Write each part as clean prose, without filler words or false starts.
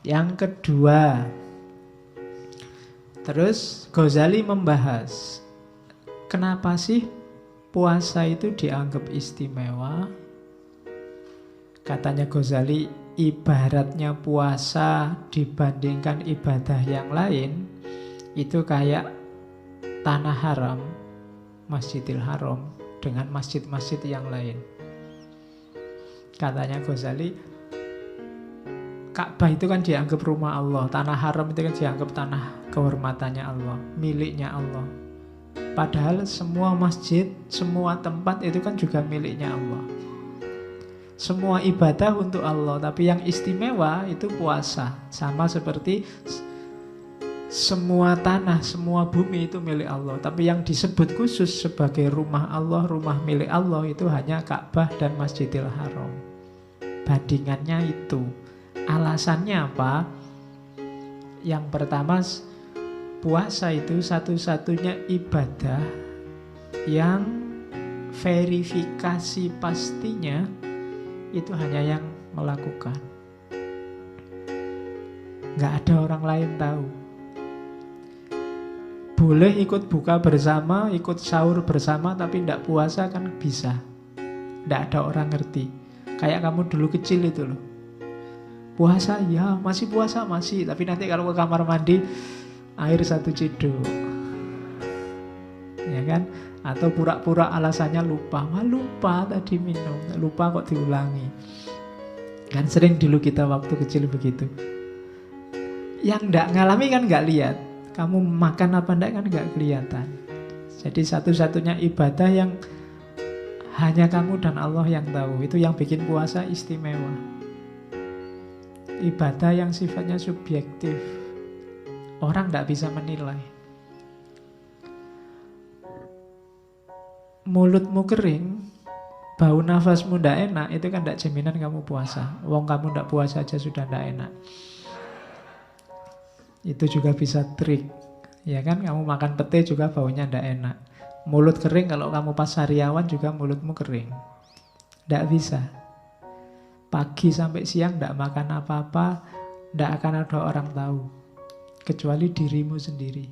Yang kedua, terus Ghazali membahas kenapa sih puasa itu dianggap istimewa. Katanya Ghazali, ibaratnya puasa dibandingkan ibadah yang lain itu kayak tanah haram, Masjidil Haram dengan masjid-masjid yang lain. Katanya Ghazali, Ka'bah itu kan dianggap rumah Allah, tanah haram itu kan dianggap tanah kehormatannya Allah, miliknya Allah. Padahal semua masjid, semua tempat itu kan juga miliknya Allah. Semua ibadah untuk Allah, tapi yang istimewa itu puasa. Sama seperti semua tanah, semua bumi itu milik Allah, tapi yang disebut khusus sebagai rumah Allah, rumah milik Allah itu hanya Ka'bah dan Masjidil Haram. Bandingannya itu. Alasannya apa? Yang pertama, puasa itu satu-satunya ibadah yang verifikasi pastinya itu hanya yang melakukan. Nggak ada orang lain tahu. Boleh ikut buka bersama, ikut sahur bersama, tapi tidak puasa kan bisa. Tidak ada orang ngerti. Kayak kamu dulu kecil itu loh. Puasa, ya masih puasa, masih. Tapi nanti kalau ke kamar mandi, air 1 ciduk. Ya kan? Atau pura-pura alasannya lupa. Wah lupa tadi minum, lupa kok diulangi. Kan sering dulu kita waktu kecil begitu. Yang enggak ngalami kan enggak lihat. Kamu makan apa enggak kan enggak kelihatan. Jadi satu-satunya ibadah yang hanya kamu dan Allah yang tahu. Itu yang bikin puasa istimewa. Ibadah yang sifatnya subjektif. Orang enggak bisa menilai. Mulutmu kering, bau nafasmu ndak enak, itu kan ndak jaminan kamu puasa. Wong kamu ndak puasa aja sudah ndak enak. Itu juga bisa trik. Ya kan, kamu makan pete juga baunya ndak enak. Mulut kering kalau kamu pas sariawan juga mulutmu kering. Ndak bisa. Pagi sampai siang ndak makan apa-apa, ndak akan ada orang tahu. Kecuali dirimu sendiri.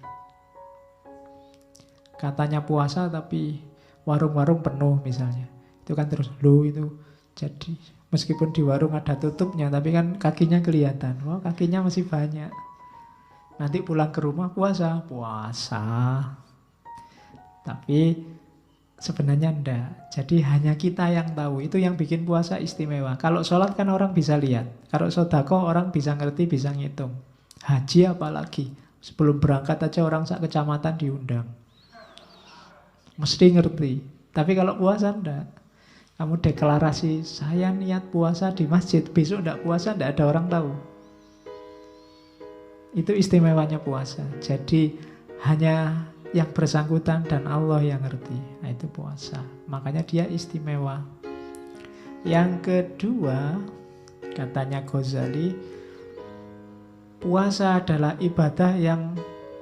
Katanya puasa tapi warung-warung penuh misalnya. Itu kan terus itu jadi meskipun di warung ada tutupnya tapi kan kakinya kelihatan. Wah, kakinya masih banyak. Nanti pulang ke rumah puasa. Tapi sebenarnya enggak. Jadi hanya kita yang tahu. Itu yang bikin puasa istimewa. Kalau sholat kan orang bisa lihat. Kalau sedekah orang bisa ngerti, bisa ngitung. Haji apalagi. Sebelum berangkat aja orang sak kecamatan diundang. Mesti ngerti. Tapi kalau puasa enggak. Kamu deklarasi, saya niat puasa di masjid. Besok enggak puasa, enggak ada orang tahu. Itu istimewanya puasa. Jadi hanya yang bersangkutan dan Allah yang ngerti. Nah itu puasa. Makanya dia istimewa. Yang kedua, katanya Ghazali, puasa adalah ibadah yang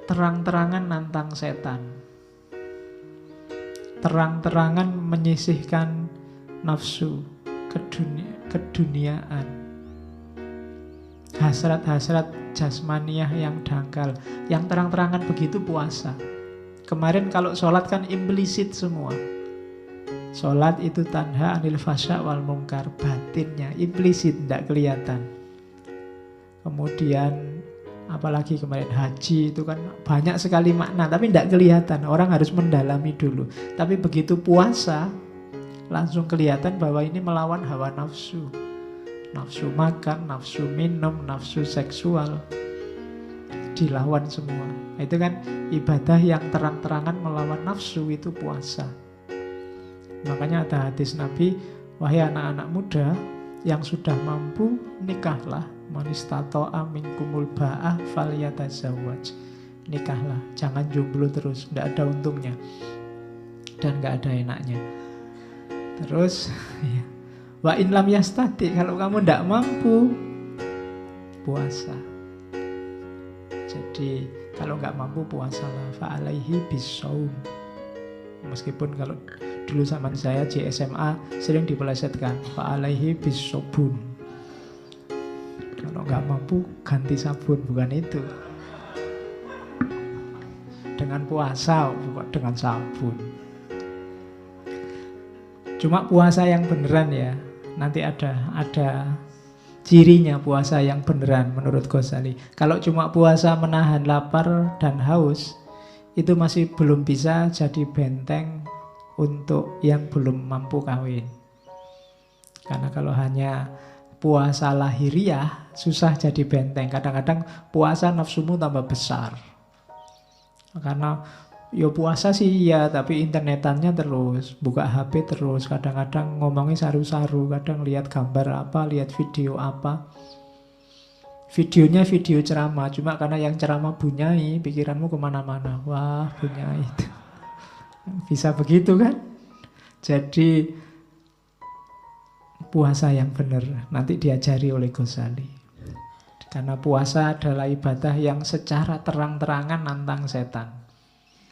terang-terangan nantang setan. Terang-terangan menyisihkan nafsu, keduniaan, hasrat-hasrat jasmaniah yang dangkal. Yang terang-terangan begitu puasa. Kemarin kalau sholat kan implisit semua. Sholat itu tanha anil fasya wal mungkar. Batinnya implisit, tidak kelihatan. Kemudian apalagi kemarin haji itu kan banyak sekali makna tapi tidak kelihatan. Orang harus mendalami dulu. Tapi begitu puasa langsung kelihatan bahwa ini melawan hawa nafsu. Nafsu makan, nafsu minum, nafsu seksual. Dilawan semua. Itu kan ibadah yang terang-terangan melawan nafsu, itu puasa. Makanya ada hadis Nabi, wahai anak-anak muda yang sudah mampu, nikahlah. Man istata'a minkumul ba'ah falyatazawwaj. Nikahlah, jangan jomblo terus, tidak ada untungnya dan tidak ada enaknya. Terus ya. Wa in lam yastati, kalau kamu tidak mampu, puasa. Jadi kalau nggak mampu puasalah, fa alaihi bissaum. Meskipun kalau dulu zaman saya di SMA sering dipelesetkan, fa alaihi bissobun. Kalau nggak mampu ganti sabun, bukan itu. Dengan puasa, bukan dengan sabun. Cuma puasa yang beneran ya. Nanti ada cirinya puasa yang beneran menurut Ghazali. Kalau cuma puasa menahan lapar dan haus, itu masih belum bisa jadi benteng untuk yang belum mampu kawin. Karena kalau hanya puasa lahiriah, susah jadi benteng. Kadang-kadang puasa nafsumu tambah besar. Karena ya puasa sih iya, tapi internetannya terus, buka HP terus, kadang-kadang ngomongnya saru-saru, kadang lihat gambar apa, lihat video apa. Videonya video ceramah, cuma karena yang ceramah bunyai, pikiranmu kemana-mana. Wah, bunyai itu. Bisa begitu kan? Jadi puasa yang benar nanti diajari oleh Ghazali. Karena puasa adalah ibadah yang secara terang-terangan nantang setan.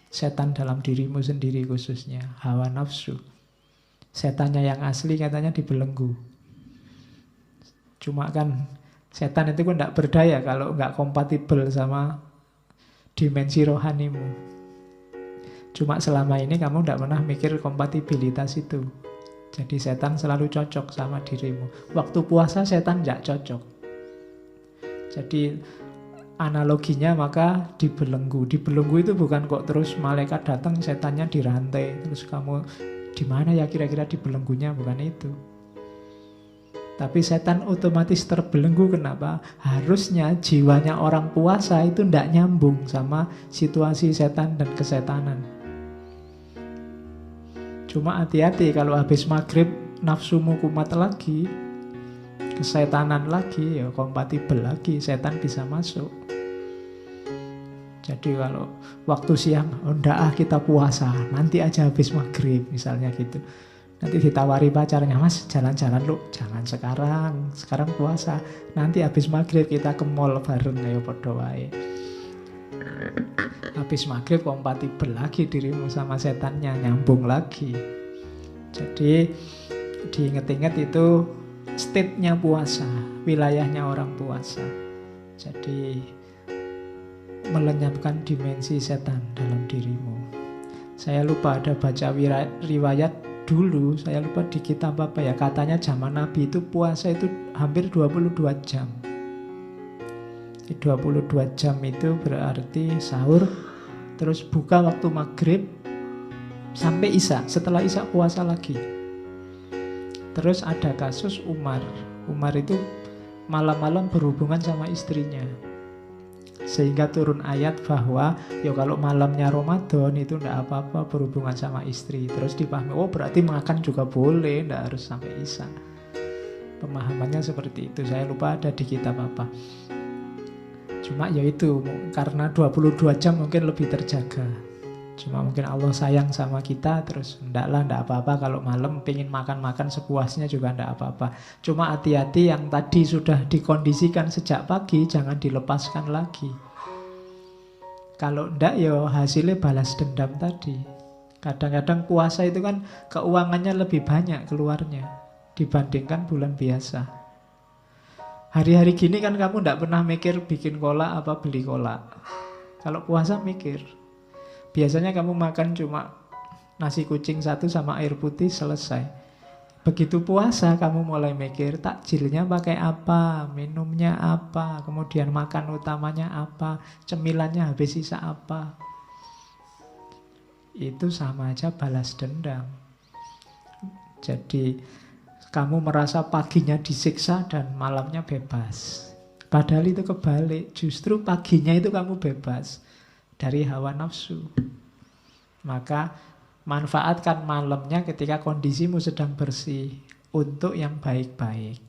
Setan dalam dirimu sendiri khususnya, hawa nafsu. Setannya yang asli katanya dibelenggu. Cuma kan setan itu kan tidak berdaya kalau nggak kompatibel sama dimensi rohanimu. Cuma selama ini kamu tidak pernah mikir kompatibilitas itu. Jadi setan selalu cocok sama dirimu. Waktu puasa setan tidak cocok. Jadi analoginya maka dibelenggu. Dibelenggu itu bukan kok terus malaikat datang setannya dirantai. Terus kamu di mana ya kira-kira dibelenggunya, bukan itu. Tapi setan otomatis terbelenggu. Kenapa? Harusnya jiwanya orang puasa itu tidak nyambung sama situasi setan dan kesetanan. Cuma hati-hati kalau habis maghrib nafsumu kumat lagi, kesetanan lagi, ya kompatibel lagi, setan bisa masuk. Jadi kalau waktu siang, oh ndak kita puasa, nanti aja habis maghrib misalnya gitu. Nanti ditawari pacarnya, mas jalan-jalan lu, jangan sekarang puasa. Nanti habis maghrib kita ke mall bareng, ayo podo wae. Habis maghrib kompatibel lagi dirimu sama setannya, nyambung lagi. Jadi diinget-inget itu state-nya puasa, wilayahnya orang puasa. Jadi melenyapkan dimensi setan dalam dirimu. Saya lupa ada baca riwayat dulu, saya lupa di kitab apa ya, katanya zaman Nabi itu puasa itu hampir 22 jam. 22 jam itu berarti sahur, terus buka waktu maghrib sampai isya, setelah isya puasa lagi. Terus ada kasus Umar itu malam-malam berhubungan sama istrinya, sehingga turun ayat bahwa ya kalau malamnya Ramadan itu tidak apa-apa berhubungan sama istri. Terus dipahami, oh berarti makan juga boleh, tidak harus sampai isya. Pemahamannya seperti itu, saya lupa ada di kitab apa. Cuma ya itu, karena 22 jam mungkin lebih terjaga. Cuma mungkin Allah sayang sama kita, terus ndak apa-apa kalau malam pengen makan-makan sepuasnya juga ndak apa-apa. Cuma hati-hati yang tadi sudah dikondisikan sejak pagi, jangan dilepaskan lagi. Kalau ndak ya hasilnya balas dendam tadi. Kadang-kadang puasa itu kan keuangannya lebih banyak keluarnya dibandingkan bulan biasa. Hari-hari gini kan kamu ndak pernah mikir bikin kolak apa beli kolak. Kalau puasa mikir. Biasanya kamu makan cuma nasi kucing satu sama air putih, selesai. Begitu puasa kamu mulai mikir takjilnya pakai apa, minumnya apa, kemudian makan utamanya apa, cemilannya habis sisa apa. Itu sama aja balas dendam. Jadi kamu merasa paginya disiksa dan malamnya bebas. Padahal itu kebalik, justru paginya itu kamu bebas dari hawa nafsu. Maka manfaatkan malamnya ketika kondisimu sedang bersih untuk yang baik-baik.